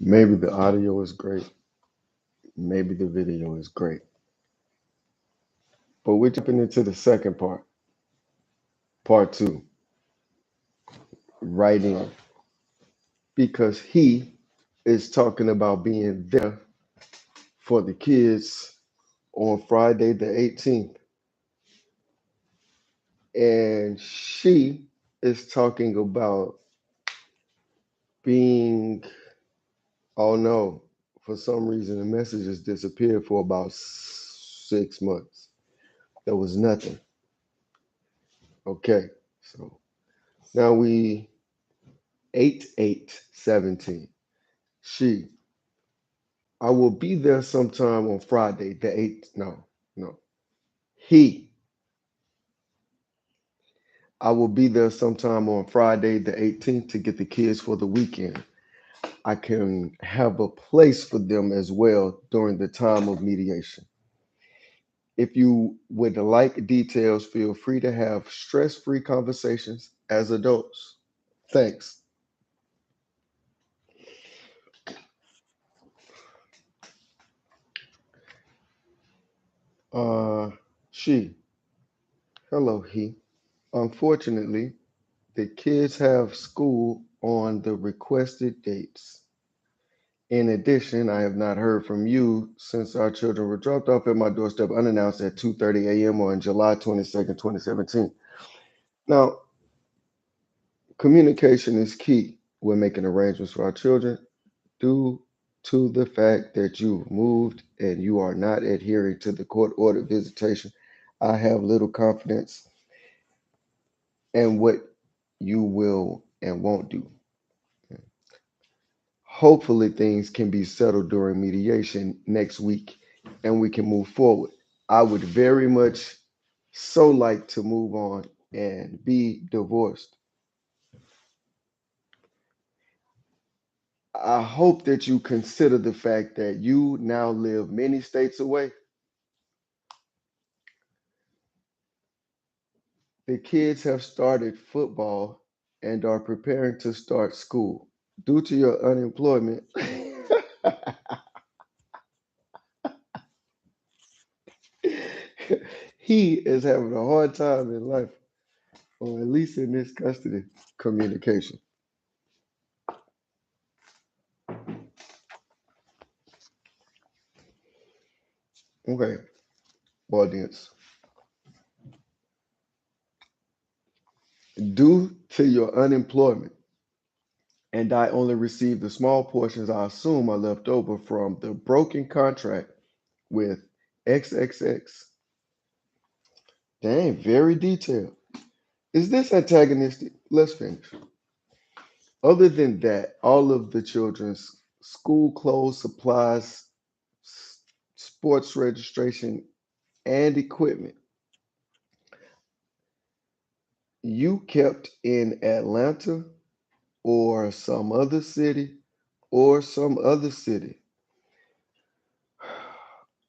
Maybe the audio is great. Maybe the video is great. But we're jumping into the second part two, writing, because he is talking about being there for the kids on Friday the 18th. And she is talking about being, oh no, for some reason the messages disappeared for about 6 months. There was nothing. Okay, so now we 8/8/17. She, I will be there sometime on Friday, the 8th. No, no. He, I will be there sometime on Friday, the 18th to get the kids for the weekend. I can have a place for them as well during the time of mediation. If you would like details, feel free to have stress free conversations as adults. Thanks. Uh, she, hello, he. Unfortunately, the kids have school on the requested dates. In addition, I have not heard from you since our children were dropped off at my doorstep unannounced at 2:30 a.m. on July 22nd, 2017. Now, communication is key when making arrangements for our children due to the fact that you've moved and you are not adhering to the court ordered visitation. I have little confidence in what you will and won't do. Hopefully, things can be settled during mediation next week and we can move forward. I would very much so like to move on and be divorced. I hope that you consider the fact that you now live many states away. The kids have started football and are preparing to start school. Due to your unemployment, he is having a hard time in life, or at least in this custody communication. Okay, audience. Due to your unemployment, and I only received the small portions I assume are left over from the broken contract with XXX. Dang, very detailed. Is this antagonistic? Let's finish. Other than that, all of the children's school clothes, supplies, sports registration, and equipment you kept in Atlanta or some other city or some other city.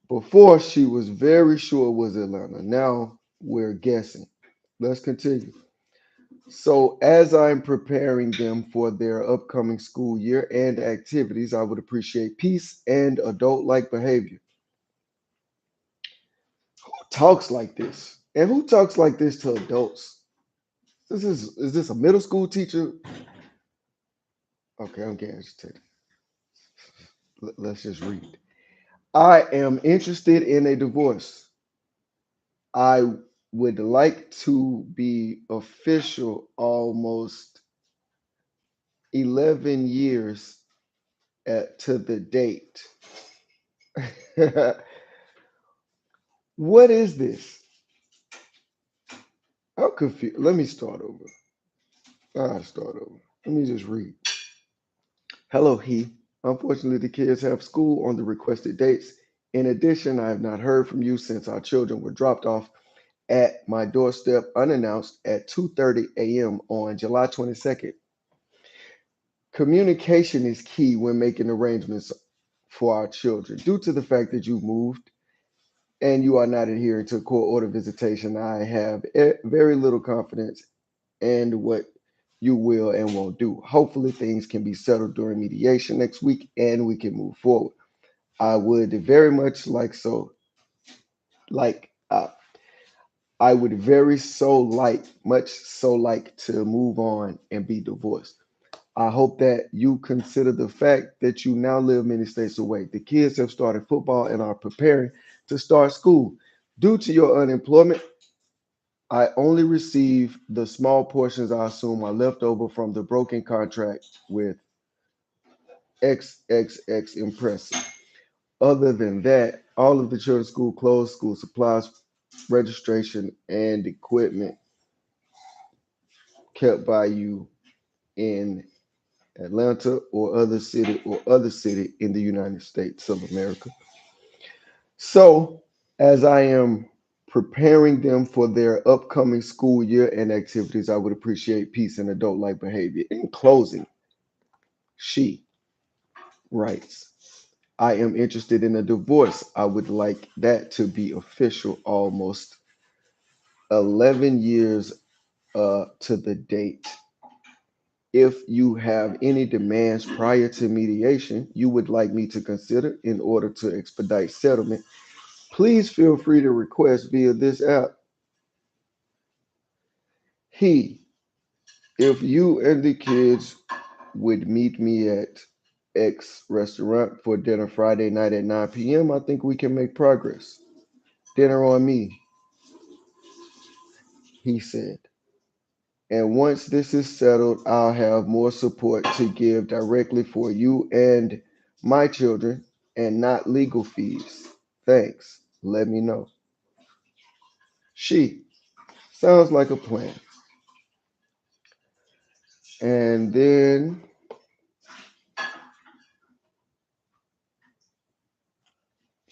Before she was very sure it was Atlanta. Now we're guessing. Let's continue. So, as I'm preparing them for their upcoming school year and activities, I would appreciate peace and adult like behavior. Who talks like this? And who talks like this to adults? Is this a middle school teacher? Okay, I'm getting agitated. Let's just read. I am interested in a divorce. I would like to be official almost 11 years to the date. What is this? I'm confused. Let me start over. I'll start over. Let me just read. Hello, he. Unfortunately, the kids have school on the requested dates. In addition, I have not heard from you since our children were dropped off at my doorstep unannounced at 2:30 a.m. on July 22nd. Communication is key when making arrangements for our children. Due to the fact that you moved and you are not adhering to court order visitation, I have very little confidence in what you will and won't do. Hopefully, things can be settled during mediation next week and we can move forward. I would very much like, I would very much so like to move on and be divorced. I hope that you consider the fact that you now live many states away. The kids have started football and are preparing to start school. Due to your unemployment, I only receive the small portions I assume are left over from the broken contract with XXX Impressive. Other than that, all of the children's school clothes, school supplies, registration, and equipment kept by you in Atlanta or other city in the United States of America. So, as I am preparing them for their upcoming school year and activities, I would appreciate peace and adult like behavior. In closing, she writes, I am interested in a divorce. I would like that to be official almost 11 years to the date. If you have any demands prior to mediation you would like me to consider in order to expedite settlement, please feel free to request via this app. He, if you and the kids would meet me at X restaurant for dinner Friday night at 9 p.m., I think we can make progress. Dinner on me, he said. And once this is settled, I'll have more support to give directly for you and my children and not legal fees. Thanks. Let me know. She, sounds like a plan. And then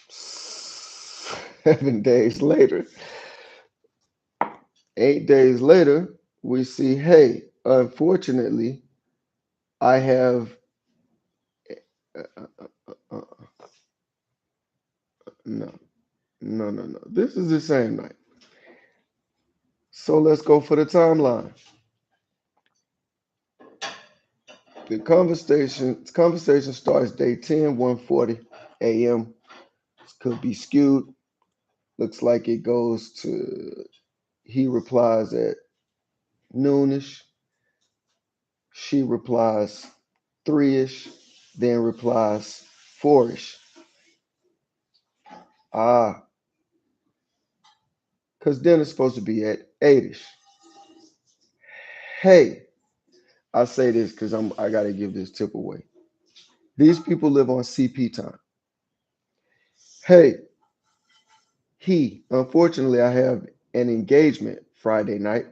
7 days later, 8 days later, we see, hey, unfortunately, I have, uh, uh, uh, no, no. This is the same night. So let's go for the timeline. The conversation starts day 10, 1:40 a.m. Could be skewed. Looks like it goes to, he replies at noonish. She replies 3ish, then replies 4ish. Ah, because dinner's supposed to be at 8ish. Hey, I say this because I gotta give this tip away. These people live on CP time. Hey, unfortunately I have an engagement Friday night.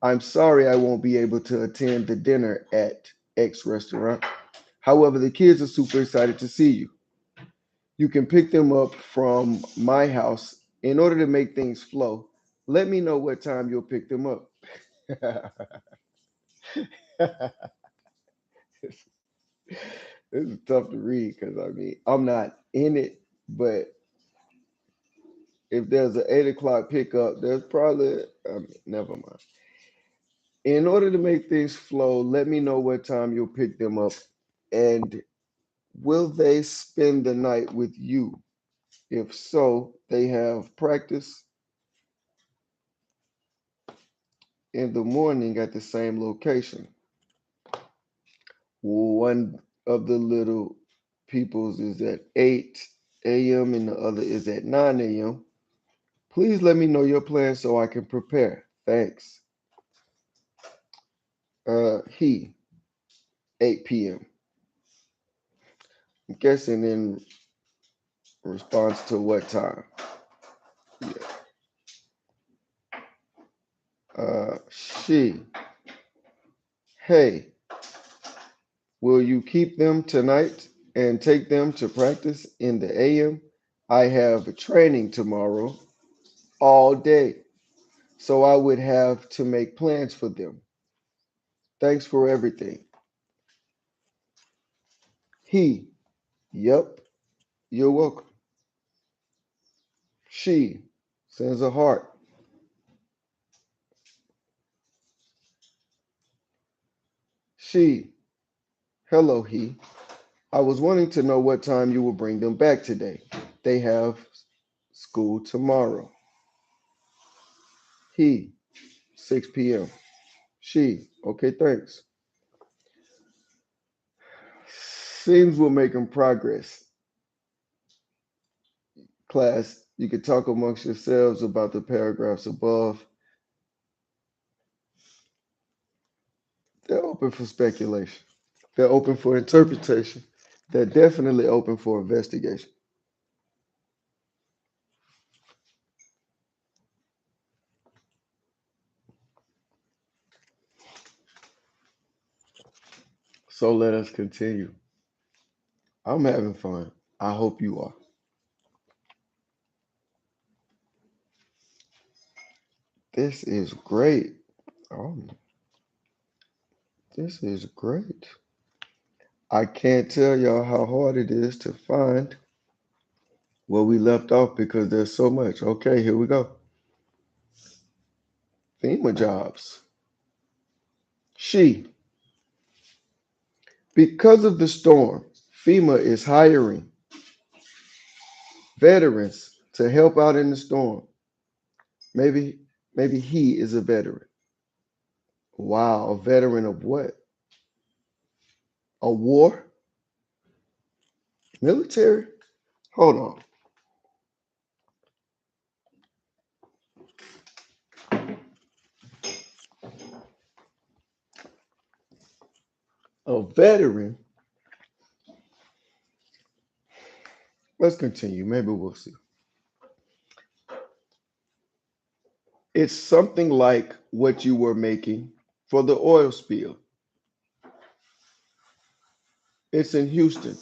I'm sorry I won't be able to attend the dinner at X restaurant. However, the kids are super excited to see you. You can pick them up from my house. In order to make things flow, let me know what time you'll pick them up. This is tough to read because I mean, I'm not in it, but if there's an 8 o'clock pickup, there's probably, I mean, never mind. In order to make things flow, let me know what time you'll pick them up. And will they spend the night with you? If so, they have practice in the morning at the same location. One of the little peoples is at 8 a.m. and the other is at 9 a.m. Please let me know your plans so I can prepare. Thanks. He, 8 p.m. I'm guessing in response to what time? Yeah. She, hey, will you keep them tonight and take them to practice in the AM? I have training tomorrow all day, so I would have to make plans for them. Thanks for everything. He, yep, you're welcome. She sends a heart. She, hello, he. I was wanting to know what time you will bring them back today. They have school tomorrow. He, 6 p.m. She, okay, thanks. Seems we're making progress. Class, you can talk amongst yourselves about the paragraphs above. They're open for speculation. They're open for interpretation. They're definitely open for investigation. So let us continue. I'm having fun. I hope you are. This is great. Oh, this is great. I can't tell y'all how hard it is to find where we left off because there's so much. Okay, here we go. FEMA jobs. She, because of the storm, FEMA is hiring veterans to help out in the storm. Maybe, maybe he is a veteran. Wow, a veteran of what? A war? Military? Hold on. A veteran? Let's continue. Maybe we'll see. It's something like what you were making for the oil spill. It's in Houston.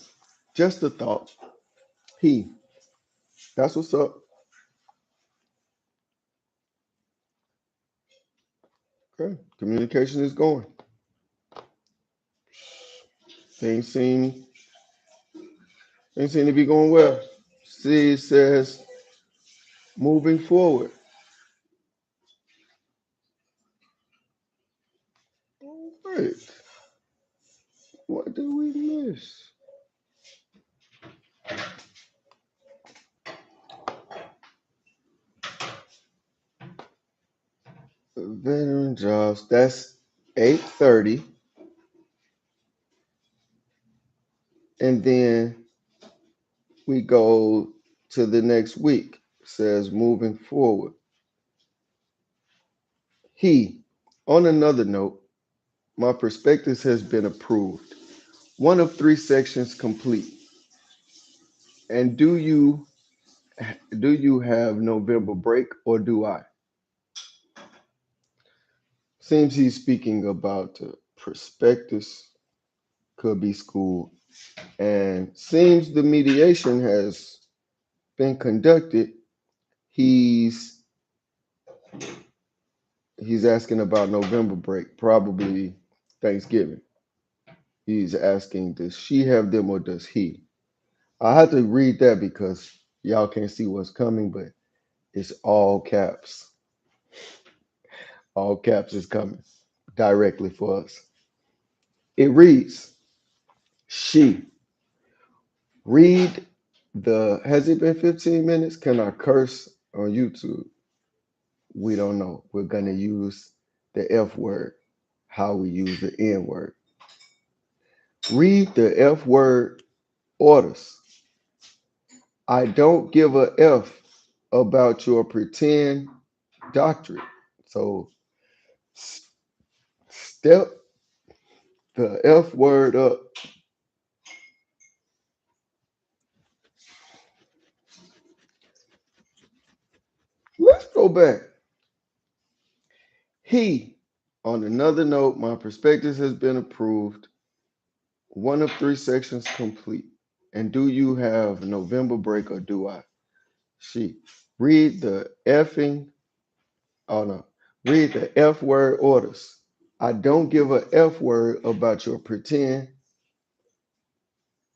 Just a thought. He. That's what's up. Okay. Communication is going. Things seem things seem to be going well. C says moving forward. Wait, what did we miss? Veteran jobs. That's 8:30, and then we go to the next week. It says moving forward. He. On another note, my prospectus has been approved. One of three sections complete. And do you have November break or do I? Seems he's speaking about prospectus, could be school, and seems the mediation has been conducted. He's he's asking about November break, probably Thanksgiving. He's asking, does she have them or does he? I had to read that because y'all can't see what's coming, but it's all caps. All caps is coming directly for us. It reads, she. Read has it been 15 minutes? Can I curse on YouTube? We don't know. We're going to use the F word, how we use the N word. Read the F word orders. I don't give a F about your pretend doctorate. So step the F word up. Let's go back. He, on another note, my prospectus has been approved. One of three sections complete. And do you have November break or do I? She. Read the effing, oh no, read the F word orders. I don't give a F word about your pretend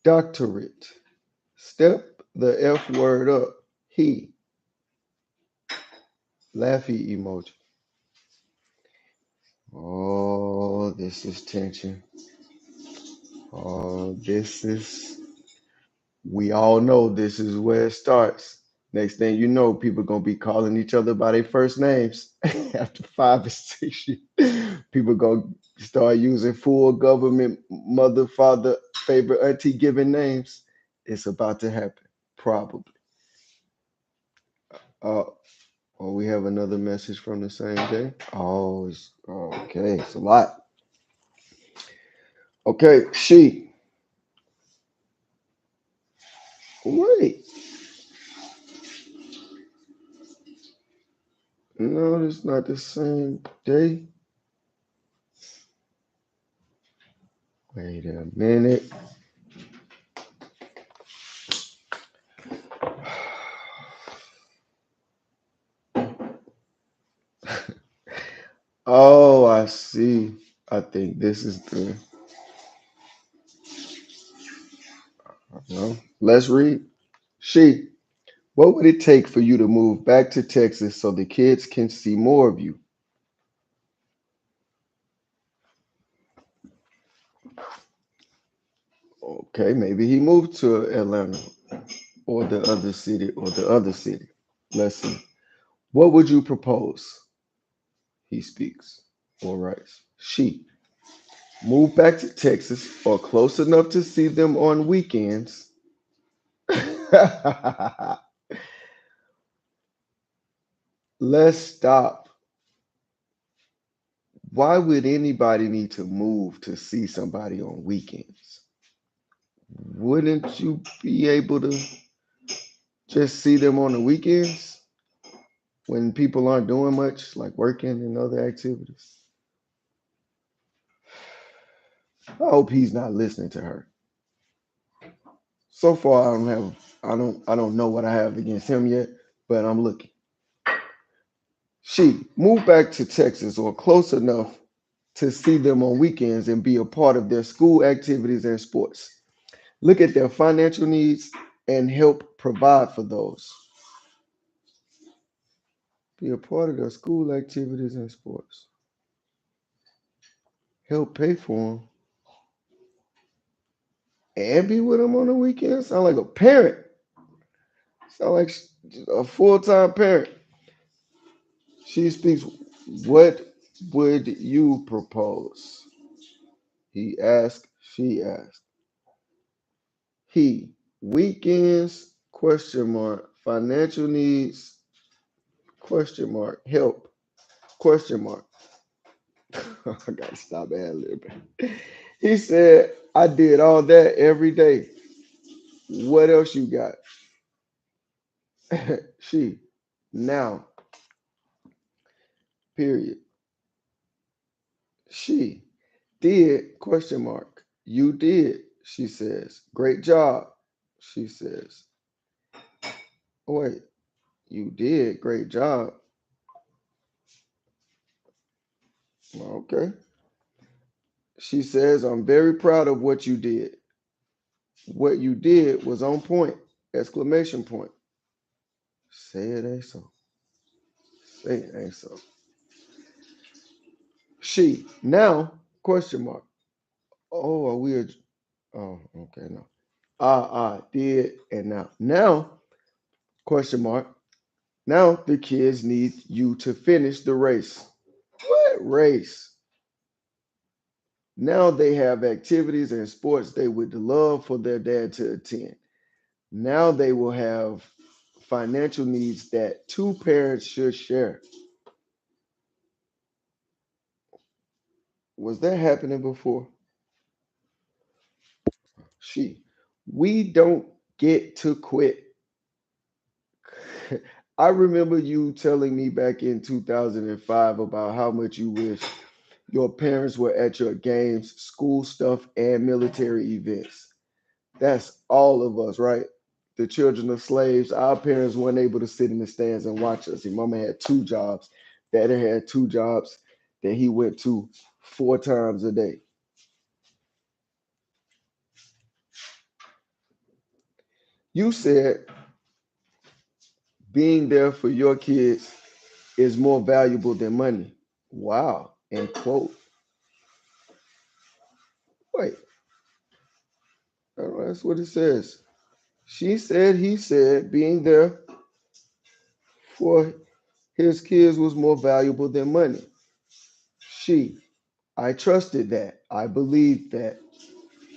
doctorate. Step the F word up. He. Laughy emoji. Oh, this is tension. This is, we all know this is where it starts. Next thing you know, people gonna be calling each other by their first names after 5 and 6 years. People gonna start using full government mother, father, favorite auntie given names. It's about to happen, probably. Uh, oh, we have another message from the same day. Oh, it's okay. It's a lot. Okay, she. Wait, no, it's not the same day. Wait a minute. Oh, I see. I think this is the. No, let's read. She. What would it take for you to move back to Texas so the kids can see more of you? Okay, maybe he moved to Atlanta or the other city or the other city. Let's see. What would you propose? He speaks or writes. She. Move back to Texas or close enough to see them on weekends. Let's stop. Why would anybody need to move to see somebody on weekends? Wouldn't you be able to just see them on the weekends when people aren't doing much, like working and other activities? I hope he's not listening to her. So far, I don't know what I have against him yet, but I'm looking. She moved back to Texas or close enough to see them on weekends and be a part of their school activities and sports. Look at their financial needs and help provide for those. Be a part of their school activities and sports. Help pay for them and be with them on the weekends. Sound like a parent. Sound like a full-time parent. She speaks. What would you propose? He asked. She asked. He. Weekends? Question mark. Financial needs? Question mark. Help? Question mark. I gotta stop ad-libbing. He said, I did all that every day. What else you got? She, now, period. She did, question mark. You did, she says. Great job, she says. Oh, wait, you did, great job. Okay. She says, I'm very proud of what you did. What you did was on point. Exclamation point. Say it ain't so. Say it ain't so. She, now, question mark. Oh, are we? Oh, okay, no. Did, and now. Now, question mark. Now the kids need you to finish the race. What race? Now they have activities and sports they would love for their dad to attend. Now they will have financial needs that two parents should share. Was that happening before? She. We don't get to quit. I remember you telling me back in 2005 about how much you wish your parents were at your games, school stuff, and military events. That's all of us, right? The children of slaves. Our parents weren't able to sit in the stands and watch us. Your mama had two jobs. Daddy had two jobs that he went to 4 times a day. You said being there for your kids is more valuable than money. Wow. And quote, wait. That's what it says. She said, he said, being there for his kids was more valuable than money. She, I trusted that. I believed that.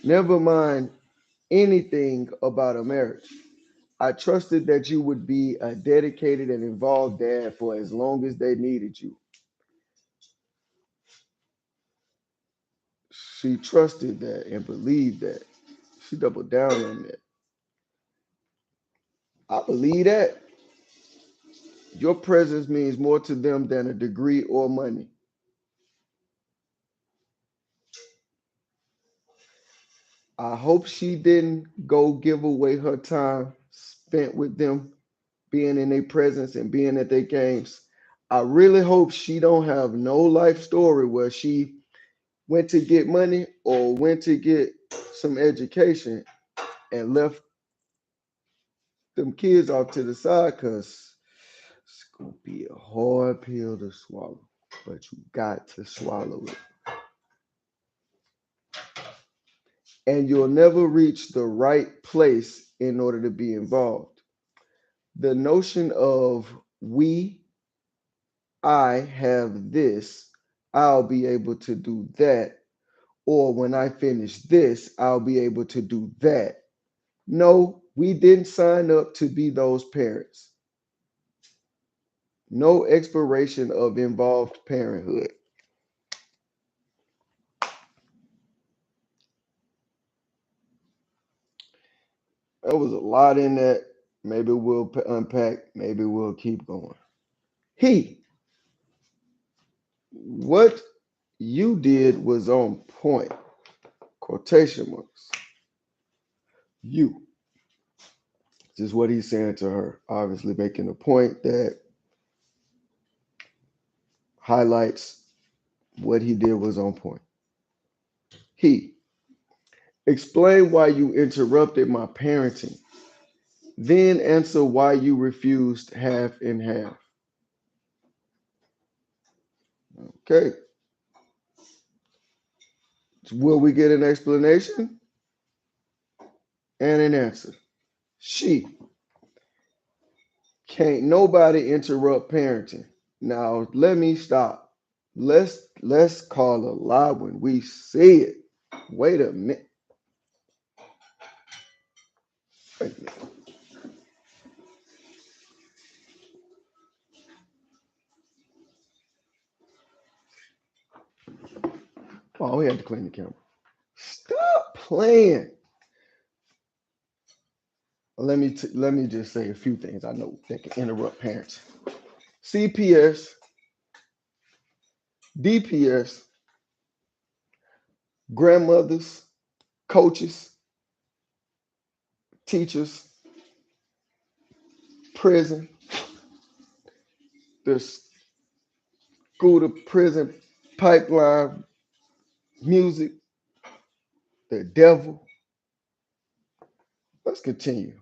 Never mind anything about a marriage. I trusted that you would be a dedicated and involved dad for as long as they needed you. She trusted that and believed that. She doubled down on that. I believe that. Your presence means more to them than a degree or money. I hope she didn't go give away her time spent with them, being in their presence and being at their games. I really hope she don't have no life story where she went to get money or went to get some education and left them kids off to the side, because it's gonna be a hard pill to swallow. But you got to swallow it. And you'll never reach the right place in order to be involved. The notion of I have this, I'll be able to do that, or when I finish this, I'll be able to do that. No, we didn't sign up to be those parents. No expiration of involved parenthood. There was a lot in that. Maybe we'll unpack. Maybe we'll keep going. He, what you did was on point. Quotation marks. You. This is what he's saying to her. Obviously making a point that highlights what he did was on point. He, explain why you interrupted my parenting. Then answer why you refused half and half. Okay. Will we get an explanation and an answer? She, can't nobody interrupt parenting. Now let me stop. Let's call a lie when we see it. Wait a minute. Wait a minute. Oh, we had to clean the camera. Stop playing. Let me just say a few things I know that can interrupt parents. CPS, DPS, grandmothers, coaches, teachers, prison, the school to prison pipeline, music, the devil. Let's continue.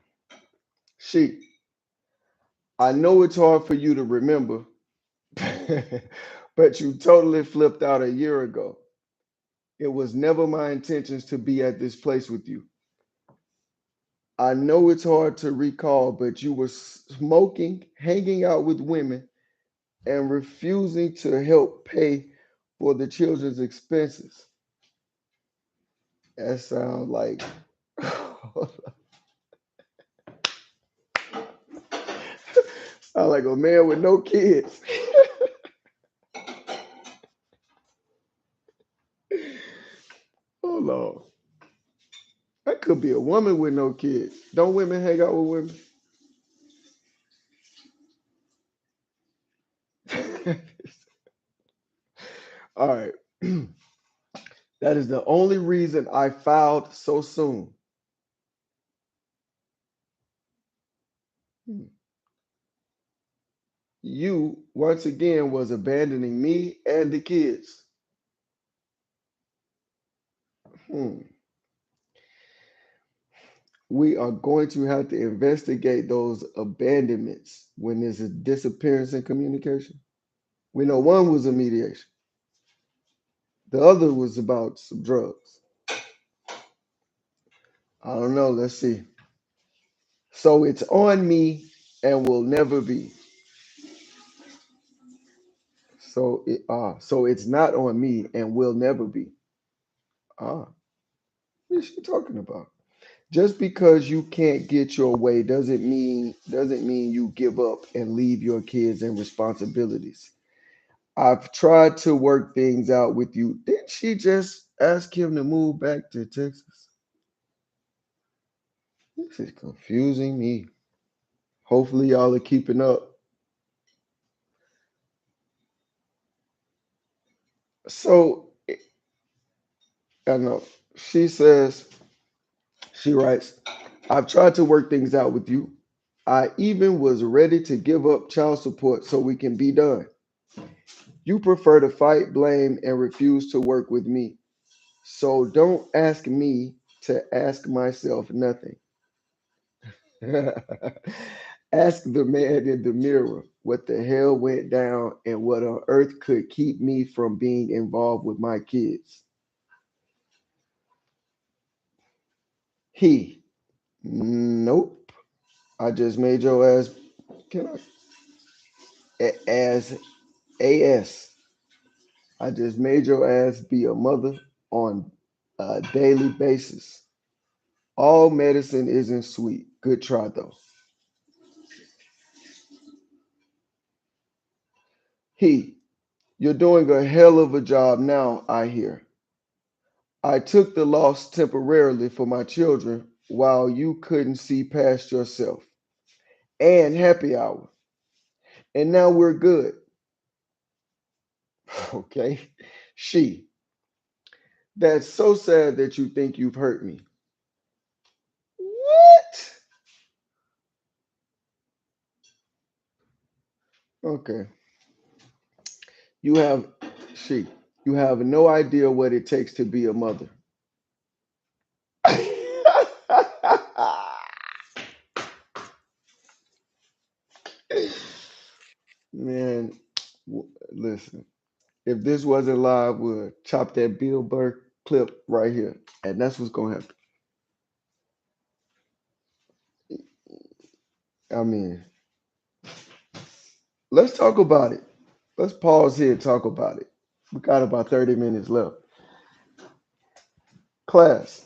She, I know it's hard for you to remember, but you totally flipped out a year ago. It was never my intentions to be at this place with you. I know it's hard to recall, but you were smoking, hanging out with women, and refusing to help pay for the children's expenses. That sounds like sound like a man with no kids. Hold on. That could be a woman with no kids. Don't women hang out with women? All right. That is the only reason I filed so soon. You, once again, was abandoning me and the kids. Hmm. We are going to have to investigate those abandonments when there's a disappearance in communication. We know one was a mediation. The other was about some drugs. I don't know. Let's see. So it's on me and will never be. So it's not on me and will never be. Ah, what is she talking about? Just because you can't get your way doesn't mean you give up and leave your kids and responsibilities. I've tried to work things out with you. Didn't she just ask him to move back to Texas? This is confusing me. Hopefully y'all are keeping up. So I know she says, she writes, I've tried to work things out with you. I even was ready to give up child support so we can be done. You prefer to fight, blame, and refuse to work with me. So don't ask me to ask myself nothing. Ask the man in the mirror what the hell went down and what on earth could keep me from being involved with my kids. He, nope. I just made your ass, can as AS. I just made your ass be a mother on a daily basis. All medicine isn't sweet. Good try though. He, you're doing a hell of a job now, I hear. I took the loss temporarily for my children while you couldn't see past yourself. And happy hour. And now we're good. Okay. She, that's so sad that you think you've hurt me. What? Okay. You have, she, you have no idea what it takes to be a mother. Man, listen. If this wasn't live, we'll chop that Bill Burr clip right here, and that's what's gonna happen. I mean, let's talk about it. Let's pause here and talk about it. We got about 30 minutes left. Class,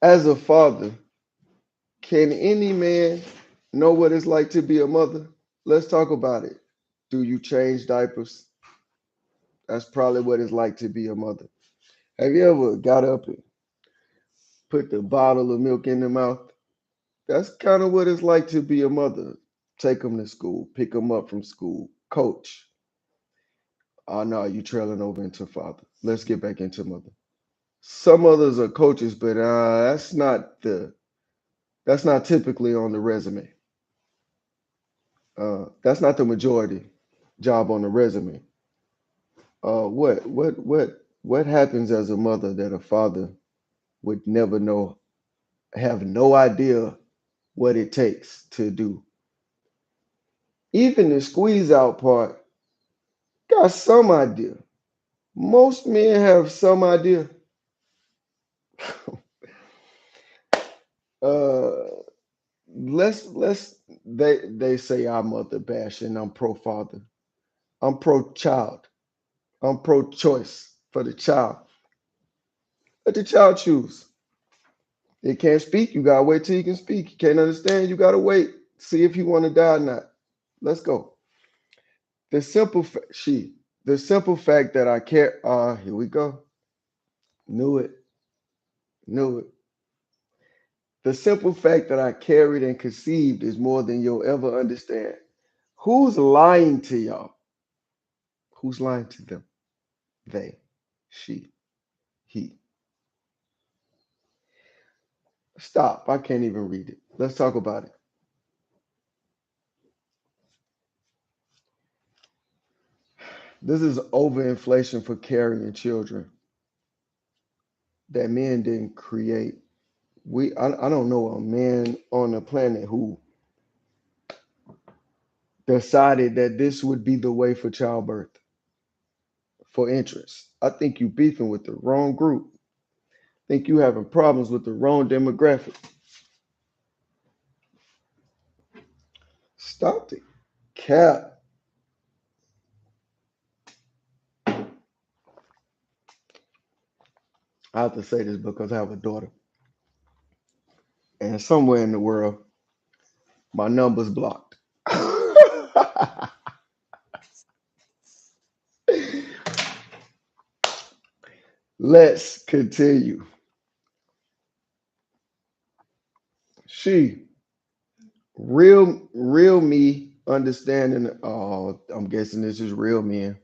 as a father, can any man know what it's like to be a mother? Let's talk about it. Do you change diapers? That's probably what it's like to be a mother. Have you ever got up and put the bottle of milk in the mouth? That's kind of what it's like to be a mother. Take them to school, pick them up from school, coach. Oh no, you trailing over into father. Let's get back into mother. Some others are coaches, but that's not typically on the resume. That's not the majority job on the resume. What happens as a mother that a father would never know, have no idea what it takes to do? Even the squeeze out part, got some idea. Most men have some idea. Uh, let's they say I'm mother bashing. I'm pro father. I'm pro child. I'm pro choice for the child. Let the child choose. It can't speak. You gotta wait till he can speak. You can't understand. You gotta wait. See if he want to die or not. Let's go. The simple the simple fact that I care. Here we go. Knew it. Knew it. The simple fact that I carried and conceived is more than you'll ever understand. Who's lying to y'all? Who's lying to them? They, she, he. Stop. I can't even read it. Let's talk about it. This is overinflation for carrying children that men didn't create. I don't know a man on the planet who decided that this would be the way for childbirth, for interest. I think you beefing with the wrong group. Think you having problems with the wrong demographic. Stop the cap. I have to say this because I have a daughter. And somewhere in the world, my number's blocked. Let's continue. She, real me understanding. Oh, I'm guessing this is real men.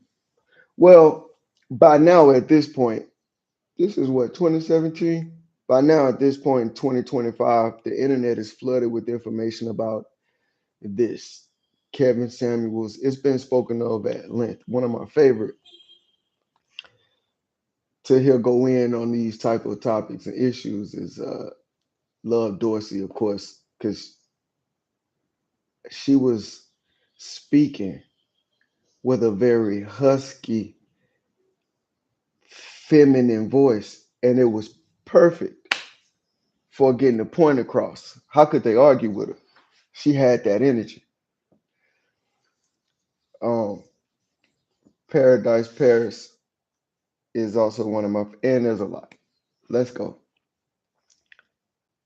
Well, by now at this point, this is what, 2017? By now at this point in 2025, the internet is flooded with information about this. Kevin Samuels, it's been spoken of at length. One of my favorite to hear go in on these type of topics and issues is Love Dorsey, of course, because she was speaking with a very husky, feminine voice, and it was perfect for getting the point across. How could they argue with her? She had that energy. Um, Paradise Paris is also one of my, and there's a lot. Let's go.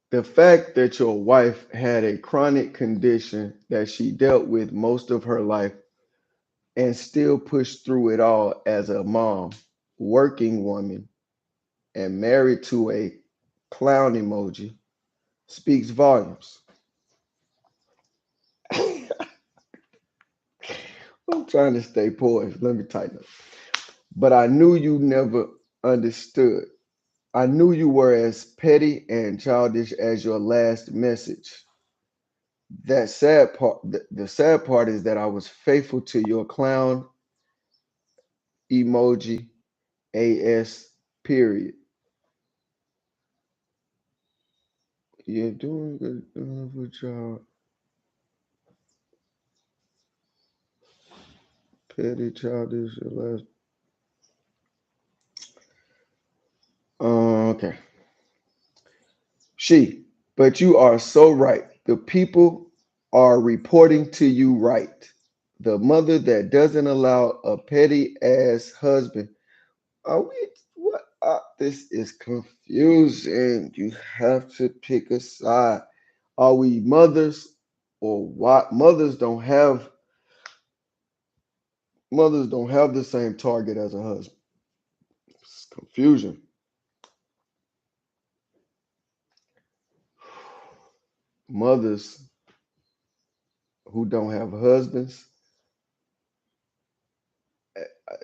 The fact that your wife had a chronic condition that she dealt with most of her life and still pushed through it all as a mom, working woman, and married to a clown emoji speaks volumes. I'm trying to stay poised. Let me tighten up. But I knew you never understood. I knew you were as petty and childish as your last message. That sad part, the sad part is that I was faithful to your clown emoji AS period. You're doing good of a job, petty childish your last. Okay. She, but you are so right. The people are reporting to you right. The mother that doesn't allow a petty ass husband. Are we what? This is confusing. You have to pick a side. Are we mothers or what? Mothers don't have the same target as a husband. It's confusion. Mothers who don't have husbands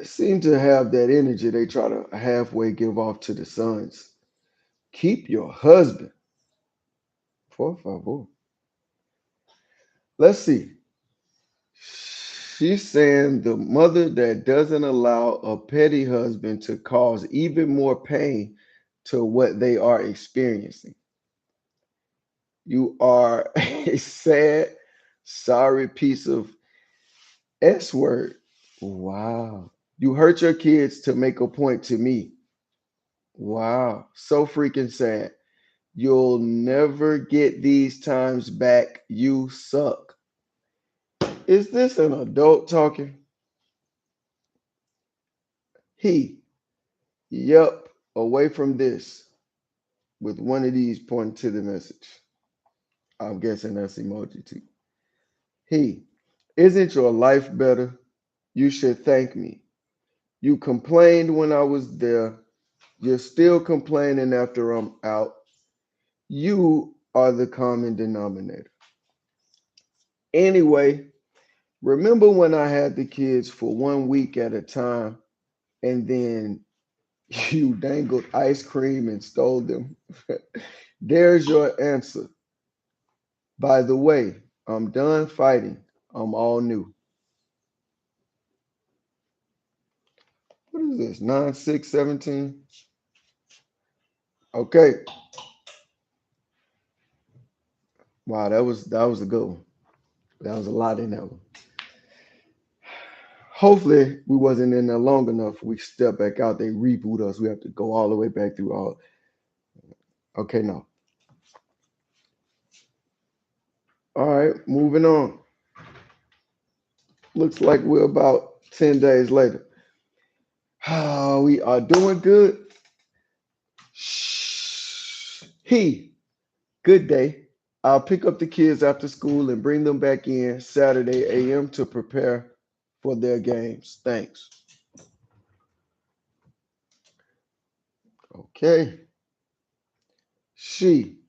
seem to have that energy they try to halfway give off to the sons. Keep your husband. Por favor. Let's see. She's saying the mother that doesn't allow a petty husband to cause even more pain to what they are experiencing. You are a sad, sorry piece of S word. Wow. You hurt your kids to make a point to me. Wow. So freaking sad. You'll never get these times back. You suck. Is this an adult talking? He. Yup. Away from this. With one of these pointing to the message. I'm guessing that's emoji too. He. Isn't your life better? You should thank me. You complained when I was there. You're still complaining after I'm out. You are the common denominator. Anyway, remember when I had the kids for 1 week at a time and then you dangled ice cream and stole them? There's your answer. By the way, I'm done fighting. I'm all new. What is this? 9-6-17. Okay. Wow, that was a good one. That was a lot in that one. Hopefully we wasn't in there long enough. We step back out, they reboot us. We have to go all the way back through all. Okay, no. All right, moving on. Looks like we're about 10 days later. We are doing good. Shh. Good day. I'll pick up the kids after school and bring them back in Saturday a.m. to prepare for their games. Thanks. Okay. She,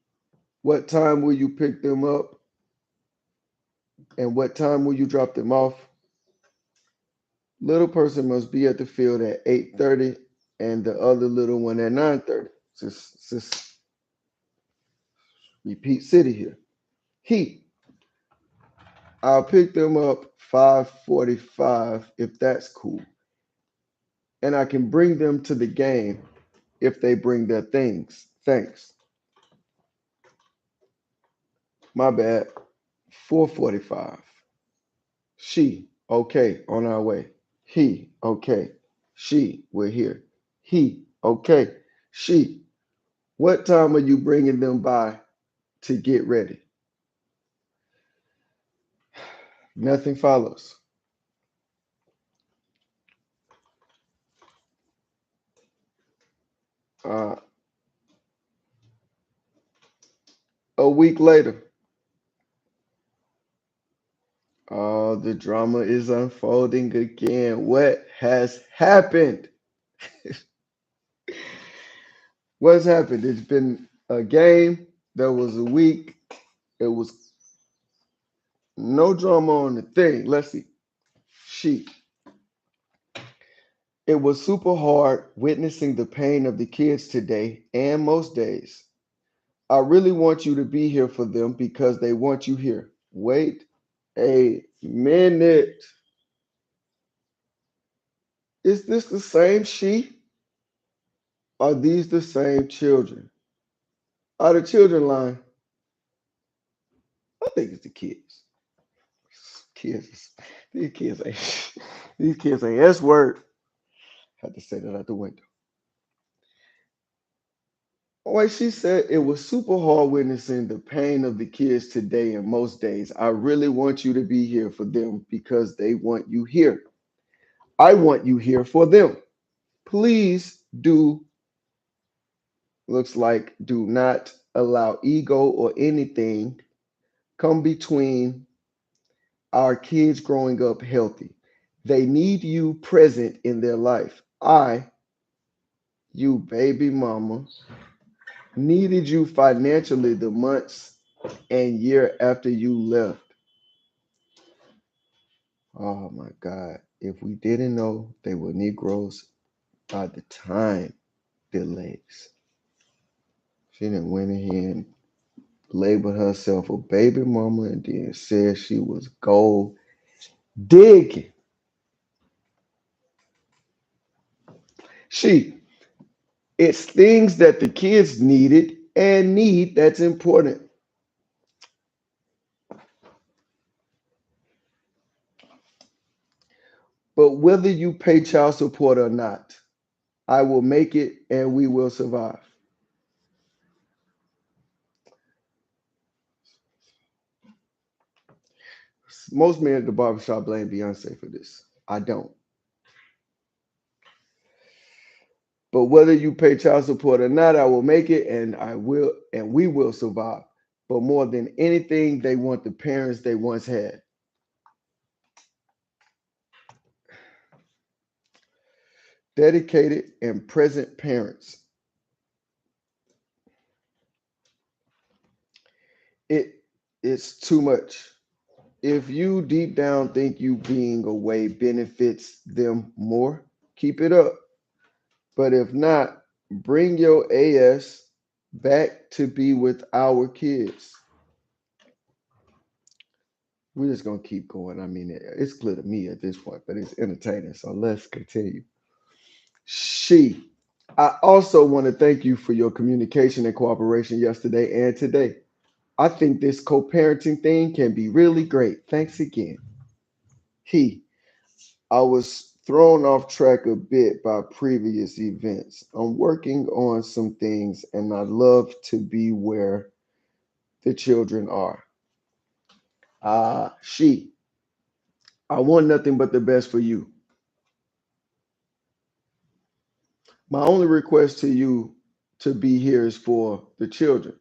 what time will you pick them up and what time will you drop them off? Little person must be at the field at 8:30 and the other little one at 9:30. Just repeat city here. He, I'll pick them up 5:45 if that's cool. And I can bring them to the game if they bring their things. Thanks. My bad. 4:45. She, okay, on our way. He, okay. She, we're here. He, okay. She, what time are you bringing them by to get ready? Nothing follows. Uh, a week later, the drama is unfolding again. What has happened? What's happened? It's been a game. There was a week. It was no drama on the thing. Let's see. She. It was super hard witnessing the pain of the kids today and most days. I really want you to be here for them because they want you here. Wait a minute. Is this the same she? Are these the same children? Are the children lying? I think it's the kids. Kids. These kids ain't these kids ain't S word. Had to say that out the window. Like she said, it was super hard witnessing the pain of the kids today and most days. I really want you to be here for them because they want you here. I want you here for them. Please do, looks like, do not allow ego or anything come between our kids growing up healthy. They need you present in their life. You baby mama, needed you financially the months and year after you left. Oh my God. If we didn't know they were Negroes by the time delays. She didn't went ahead and labeled herself a baby mama and then said she was gold digging. She, it's things that the kids needed and need that's important. But whether you pay child support or not, I will make it and we will survive. Most men at the barbershop blame Beyonce for this. I don't. But whether you pay child support or not, I will make it and we will survive. But more than anything, they want the parents they once had. Dedicated and present parents. It it's too much. If you deep down think you being away benefits them more, keep it up. But if not, bring your ass back to be with our kids. We're just gonna keep going. I mean, it's clear to me at this point, but it's entertaining. So let's continue. She. I also want to thank you for your communication and cooperation yesterday and today. I think this co parenting thing can be really great. Thanks again. He. I was thrown off track a bit by previous events. I'm working on some things and I love to be where the children are. She, I want nothing but the best for you. My only request to you to be here is for the children.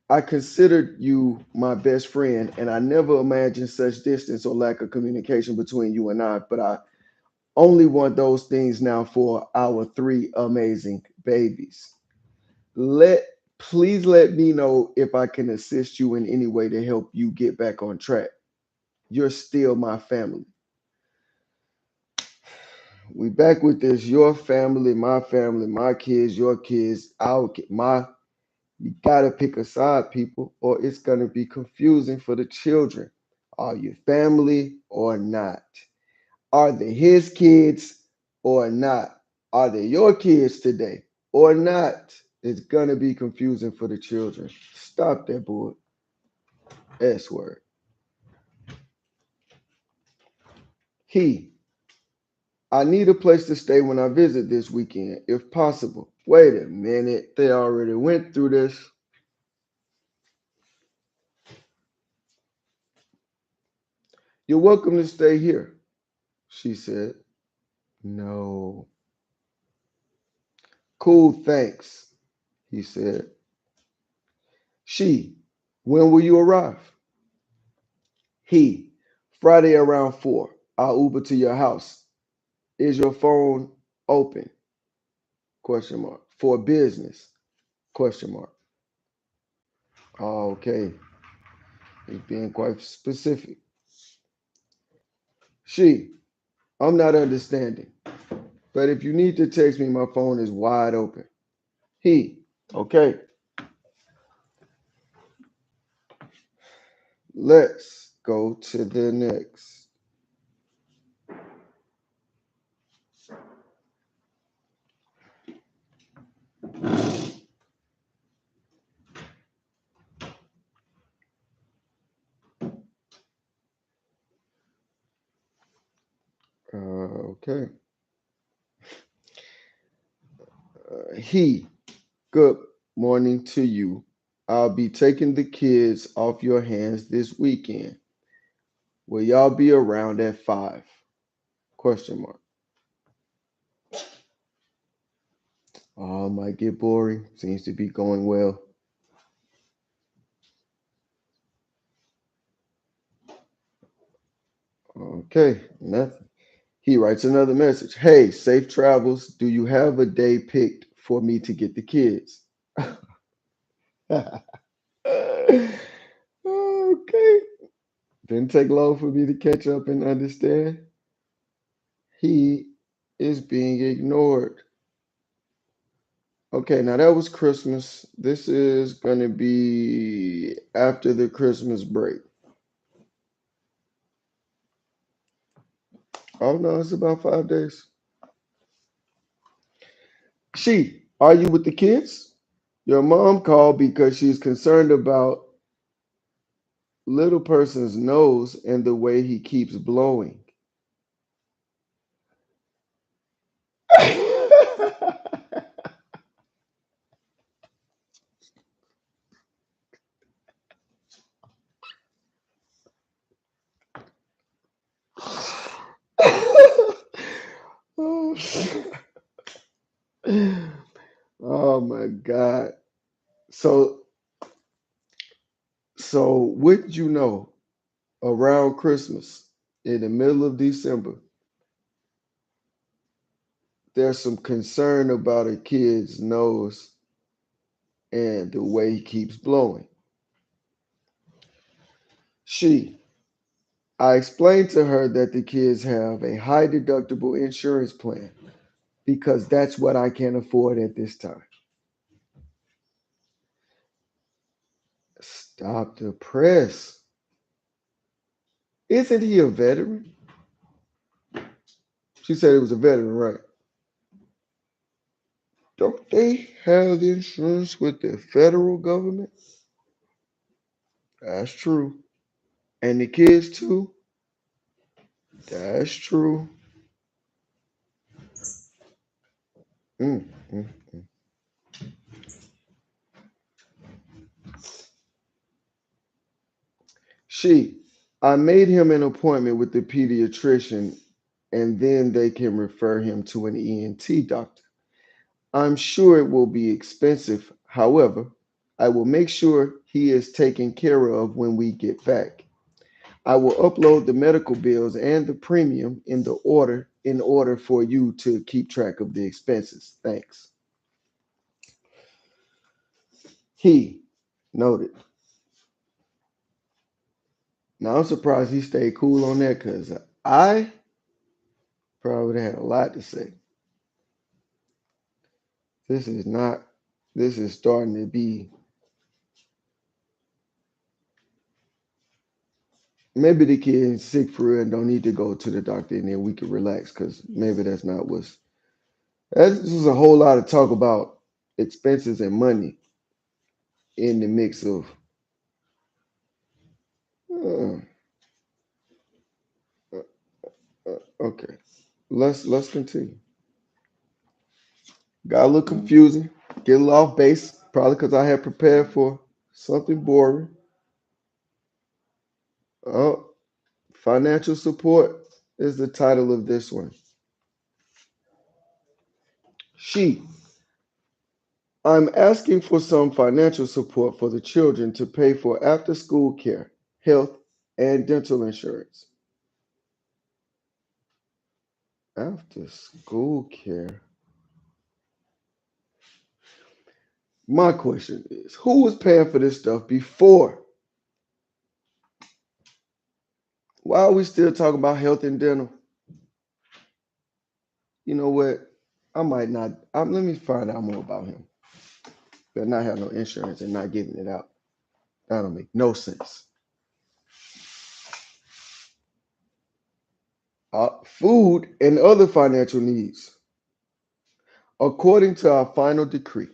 I considered you my best friend, and I never imagined such distance or lack of communication between you and I, but I only want those things now for our three amazing babies. Let Please let me know if I can assist you in any way to help you get back on track. You're still my family. We back with this. Your family, my kids, your kids, my. You gotta pick a side, people, or it's gonna be confusing for the children. Are you family or not? Are they his kids or not? Are they your kids today or not? It's gonna be confusing for the children. Stop that boy. S word. He. I need a place to stay when I visit this weekend, if possible. Wait a minute. They already went through this. You're welcome to stay here, she said. No. Cool, thanks, he said. She. When will you arrive? He. Friday around 4. I'll Uber to your house. Is your phone open? Question mark. For business? Question mark. Oh, okay. He's being quite specific. She. I'm not understanding. But if you need to text me, my phone is wide open. He. Okay. Let's go to the next. Okay. He. Good morning to you. I'll be taking the kids off your hands this weekend. Will y'all be around at 5? Question mark. Oh, might get boring. Seems to be going well. Okay, nothing. He writes another message. Hey, safe travels. Do you have a day picked for me to get the kids? Okay. Didn't take long for me to catch up and understand. He is being ignored. Okay, now that was Christmas. This is going to be after the Christmas break. Oh, no, it's about 5 days. She, are you with the kids? Your mom called because she's concerned about little person's nose and the way he keeps blowing. Oh, oh my God. So, so wouldn't you know, around Christmas, in the middle of December, there's some concern about a kid's nose and the way he keeps blowing. She, I explained to her that the kids have a high deductible insurance plan because that's what I can afford at this time. Stop the press. Isn't he a veteran? She said he was a veteran, right? Don't they have insurance with the federal government? That's true. And the kids too? That's true. Mm, mm. She, I made him an appointment with the pediatrician and then they can refer him to an ENT doctor. I'm sure it will be expensive. However, I will make sure he is taken care of when we get back. I will upload the medical bills and the premium in order for you to keep track of the expenses. Thanks. He noted. Now I'm surprised he stayed cool on that because I probably would have had a lot to say. This is not, this is starting to be, maybe the kid's sick for real and don't need to go to the doctor and then we can relax because maybe that's not what's, this is a whole lot of talk about expenses and money in the mix of, uh, okay, let's continue. Got a little confusing, get a little off base, probably because I had prepared for something boring. Oh, financial support is the title of this one. She, I'm asking for some financial support for the children to pay for after school care, health, and dental insurance. After school care. My question is who was paying for this stuff before? Why are we still talking about health and dental? You know what? I might not. Let me find out more about him. But not have no insurance and not giving it out. That don't make no sense. Food and other financial needs. According to our final decree,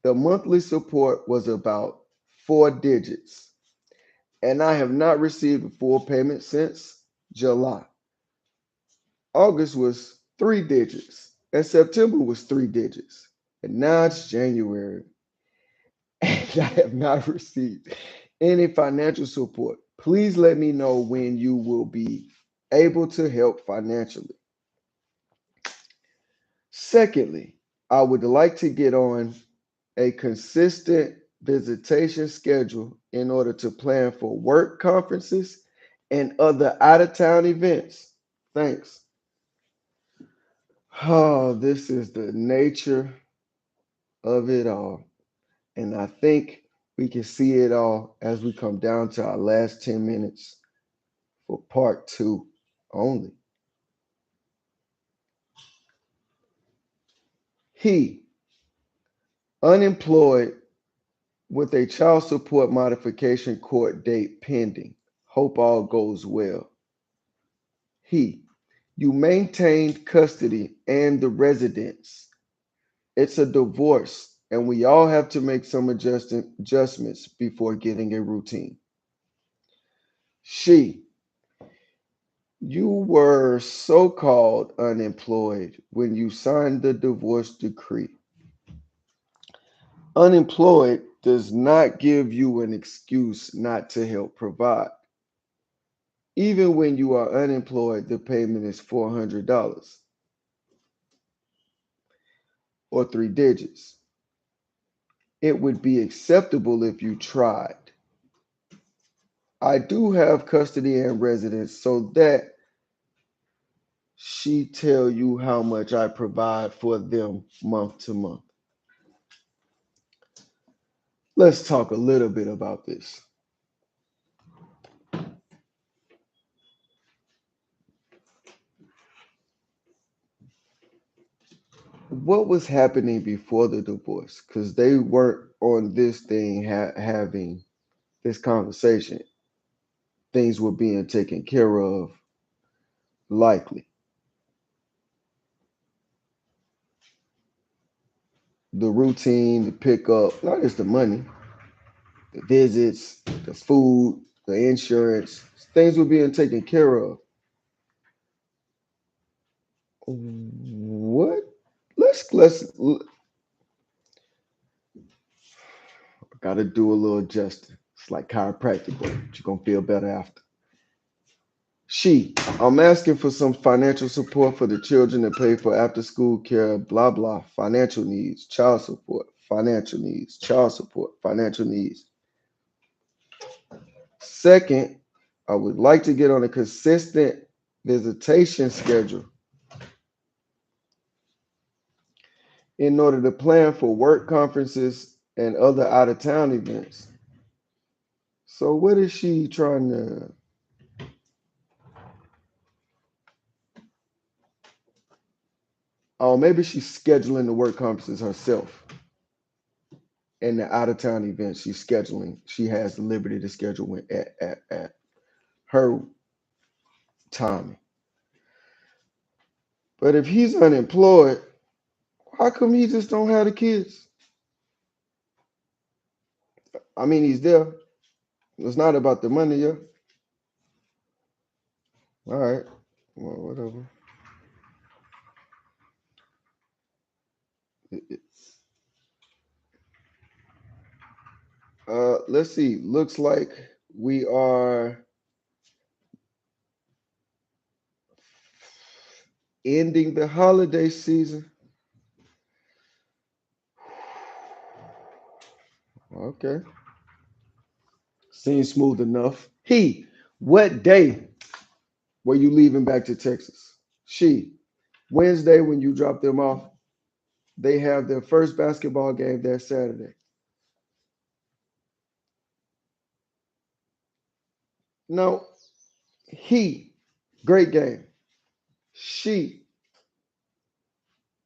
the monthly support was about 4 digits, and I have not received a full payment since July. August was 3 digits, and September was 3 digits, and now it's January, and I have not received any financial support. Please let me know when you will be able to help financially. Secondly, I would like to get on a consistent visitation schedule in order to plan for work conferences and other out of town events. Thanks. Oh, this is the nature of it all. And I think we can see it all as we come down to our last 10 minutes for part two only. He, unemployed with a child support modification court date pending. Hope all goes well. He, you maintained custody and the residence. It's a divorce, and we all have to make some adjustments before getting a routine. She, you were so called unemployed when you signed the divorce decree. Unemployed does not give you an excuse not to help provide. Even when you are unemployed, the payment is $400 or 3 digits. It would be acceptable if you tried. I do have custody and residence so that she tell you how much I provide for them month to month. Let's talk a little bit about this. What was happening before the divorce? Because they weren't on this thing having this conversation. Things were being taken care of, likely. The routine, the pickup, not just the money, the visits, the food, the insurance, things were being taken care of. What? Let's let's gotta do a little adjusting. It's like chiropractic, but you're gonna feel better after. I'm asking for some financial support for the children to pay for after school care, blah blah, financial needs, child support, financial needs, child support, financial needs. Second, I would like to get on a consistent visitation schedule in order to plan for work conferences and other out of town events. So, what is she trying to? Oh, maybe she's scheduling the work conferences herself and the out of town events she's scheduling. She has the liberty to schedule at her timing. But if he's unemployed, how come he just don't have the kids? I mean, he's there. It's not about the money, yeah. All right. Well, whatever. Let's see. Looks like we are ending the holiday season. Okay. Seems smooth enough. What day were you leaving back to Texas? Wednesday when you drop them off. They have their first basketball game that Saturday. No, great game. She,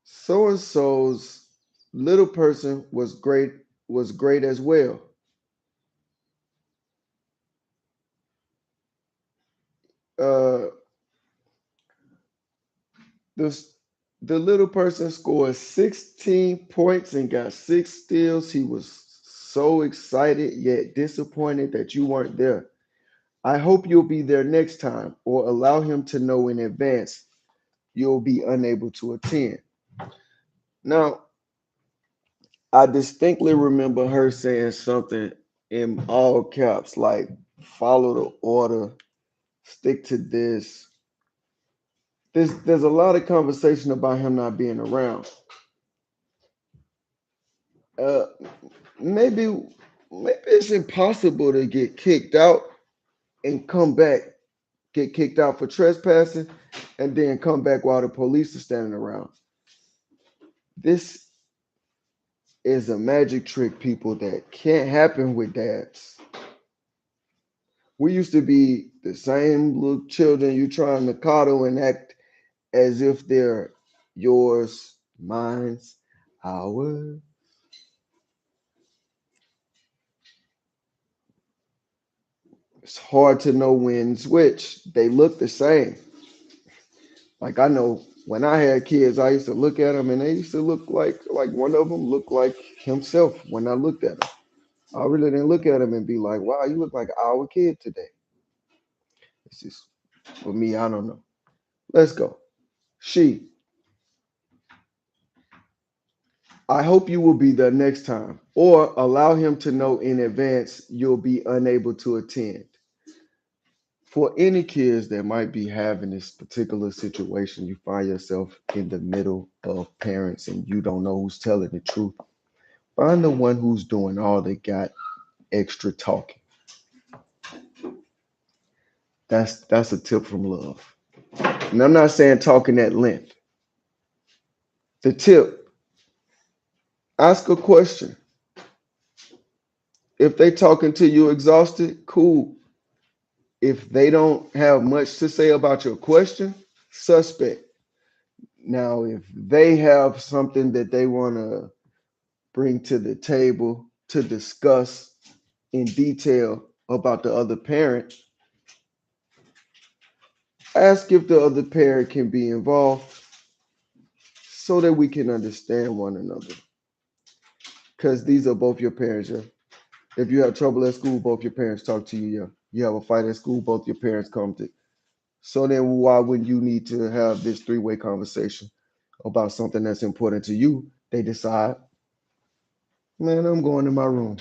so and so's little person was great as well. Uh, the the little person scored 16 points and got 6 steals. He was so excited yet disappointed that you weren't there. I hope you'll be there next time, or allow him to know in advance you'll be unable to attend. Now, I distinctly remember her saying something in all caps like, follow the order, stick to this. There's a lot of conversation about him not being around. Uh, maybe it's impossible to get kicked out and come back, get kicked out for trespassing, and then come back while the police are standing around. This is a magic trick, people, that can't happen with dads. We used to be the same little children you trying to coddle and act as if they're yours, mine's, ours. It's hard to know when's which. They look the same. Like I know when I had kids, I used to look at them and they used to look like one of them looked like himself when I looked at him. I really didn't look at him and be like, wow, you look like our kid today. It's just for me, I don't know. Let's go. She, I hope you will be there next time, or allow him to know in advance you'll be unable to attend. For any kids that might be having this particular situation, you find yourself in the middle of parents and you don't know who's telling the truth. Find the one who's doing all they got extra talking. That's a tip from love. And I'm not saying talking at length. The tip, ask a question. If they talking to you exhausted, cool. If they don't have much to say about your question, suspect. Now, if they have something that they want to bring to the table to discuss in detail about the other parent, ask if the other parent can be involved so that we can understand one another. Because these are both your parents, yeah. If you have trouble at school, both your parents talk to you, yeah. You have a fight at school, both your parents come to. So then why wouldn't you need to have this three-way conversation about something that's important to you, they decide, man, I'm going to my room.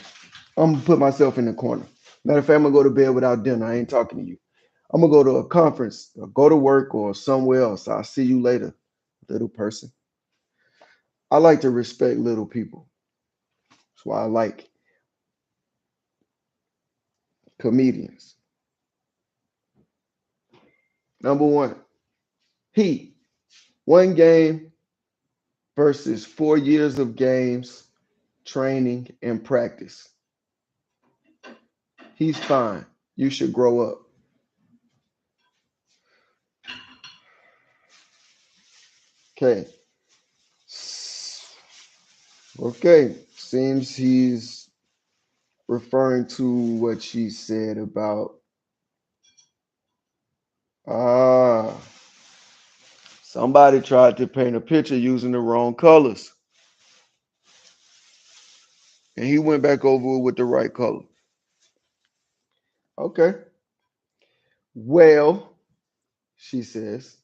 I'm gonna put myself in the corner. Matter of fact, I'm gonna go to bed without dinner. I ain't talking to you. I'm gonna go to a conference or go to work or somewhere else. I'll see you later, little person. I like to respect little people. That's why I like comedians. Number one, Heat. One game versus 4 years of games, training, and practice. He's fine. You should grow up. Okay. Okay. Seems he's referring to what she said about ah somebody tried to paint a picture using the wrong colors. And he went back over it with the right color. Okay. Well, she says,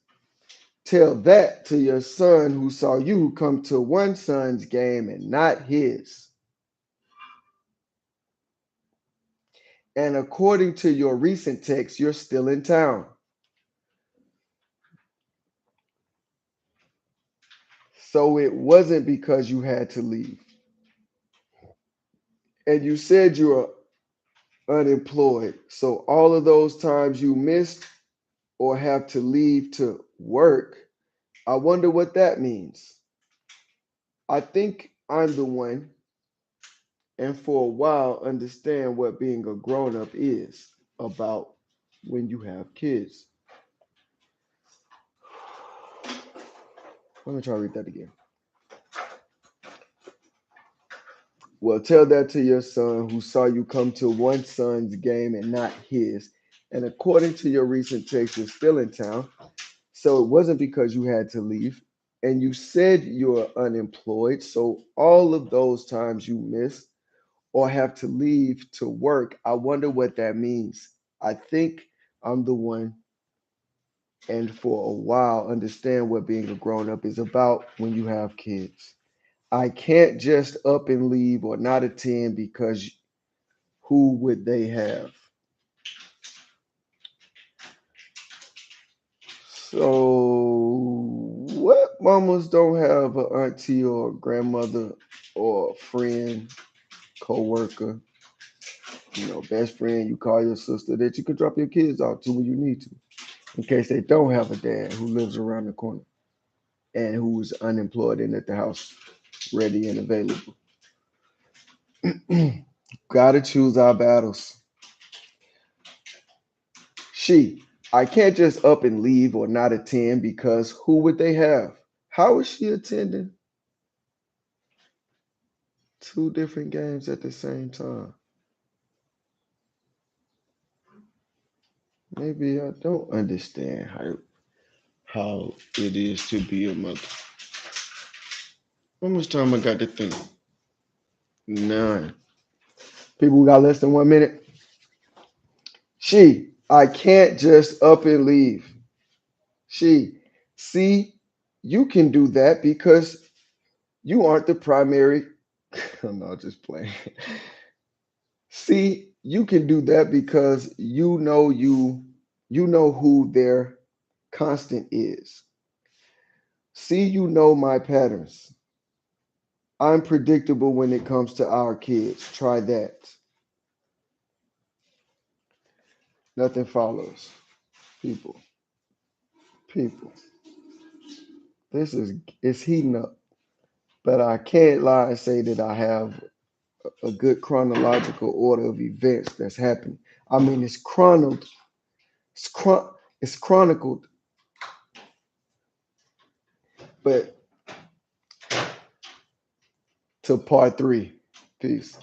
tell that to your son who saw you come to one son's game and not his. And according to your recent text, you're still in town. So it wasn't because you had to leave. And you said you were unemployed. So all of those times you missed or have to leave to work, I wonder what that means. I think I'm the one, and for a while, understand what being a grown up is about when you have kids. Let me try to read that again. Well, tell that to your son who saw you come to one son's game and not his. And according to your recent text, you're still in town. So it wasn't because you had to leave. And you said you're unemployed. So all of those times you missed or have to leave to work, I wonder what that means. I think I'm the one, and for a while, understand what being a grown up is about when you have kids. I can't just up and leave or not attend because who would they have? So, what mamas don't have an auntie or a grandmother or a friend, co-worker, best friend you call your sister that you can drop your kids off to when you need to, in case they don't have a dad who lives around the corner and who's unemployed and at the house, ready and available. Gotta choose our battles. She, I can't just up and leave or not attend because who would they have? How is she attending two different games at the same time? Maybe I don't understand how it is to be a mother. How much time I got to think? None. People, we got less than 1 minute. She, I can't just up and leave. She, see, you can do that because you aren't the primary. I'm not just playing. See, you can do that because you know who their constant is. See, you know my patterns. I'm predictable when it comes to our kids. Try that. Nothing follows. People, people. This is it's heating up. But I can't lie and say that I have a good chronological order of events that's happening. I mean, it's, chron- it's chronicled, but to part three. Peace.